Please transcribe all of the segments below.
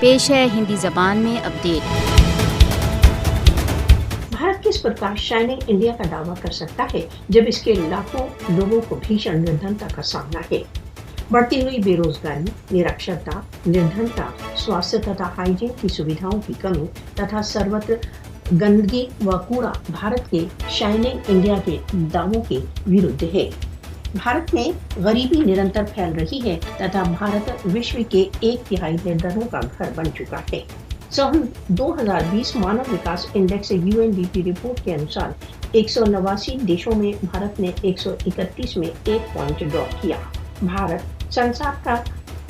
पेश है हिंदी जबान में अपडेट। भारत किस प्रकार शाइनिंग इंडिया का दावा कर सकता है जब इसके लाखों लोगों को भीषण निर्धनता का सामना है। बढ़ती हुई बेरोजगारी, निरक्षरता, निर्धनता, स्वास्थ्य तथा हाइजीन की सुविधाओं की कमी तथा सर्वत्र गंदगी व कूड़ा भारत के शाइनिंग इंडिया के दावों के विरुद्ध है। भारत में गरीबी निरंतर फैल रही है तथा भारत विश्व के 1/3 निर्धनों का घर बन चुका है। सन 2020 मानव विकास इंडेक्स UNDP रिपोर्ट के अनुसार 189 देशों में भारत ने 131 में 1 पॉइंट ड्रॉप किया। भारत संसार का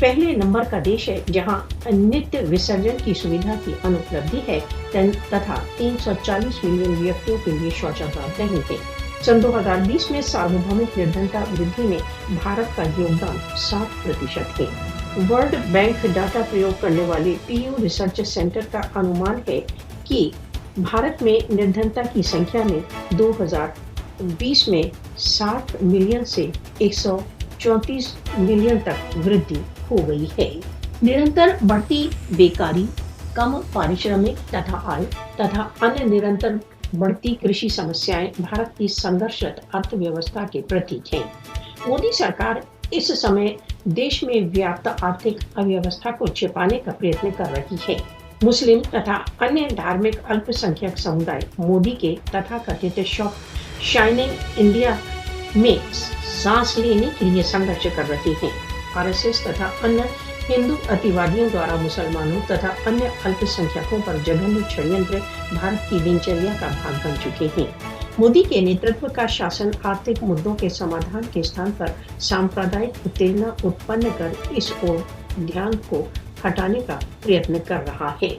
पहले नंबर का देश है जहां नित्य विसर्जन की सुविधा की अनुपलब्धि है तथा 340 मिलियन व्यक्तियों के लिए शौचागार नहीं है। सन 2020 में सार्वभौमिक निर्धनता वृद्धि में भारत का योगदान 60% है। वर्ल्ड बैंक डाटा प्रयोग करने वाले PU रिसर्च सेंटर का अनुमान है कि भारत में निर्धनता की संख्या में 2020 में 60 मिलियन से 134 मिलियन तक वृद्धि हो गई है। निरंतर बढ़ती बेकारी, कम पारिश्रमिक तथा आय तथा अन्य निरंतर बढ़ती कृषि समस्याएं भारत की संघर्षरत अर्थव्यवस्था के प्रतीक हैं। मोदी सरकार इस समय देश में व्याप्त आर्थिक अव्यवस्था को छिपाने का प्रयत्न कर रही है। मुस्लिम तथा अन्य धार्मिक अल्पसंख्यक समुदाय मोदी के तथाकथित शाइनिंग इंडिया में सांस लेने के लिए संघर्ष कर रहे हैं। RSS तथा अन्य हिंदू अतिवादियों द्वारा मुसलमानों तथा अन्य अल्पसंख्यकों पर जघन्य षड्यंत्र भारत की दिनचर्या का भाग बन चुके हैं। मोदी के नेतृत्व का शासन आर्थिक मुद्दों के समाधान के स्थान पर सांप्रदायिक उत्तेजना उत्पन्न कर इस ओर ध्यान को हटाने का प्रयत्न कर रहा है।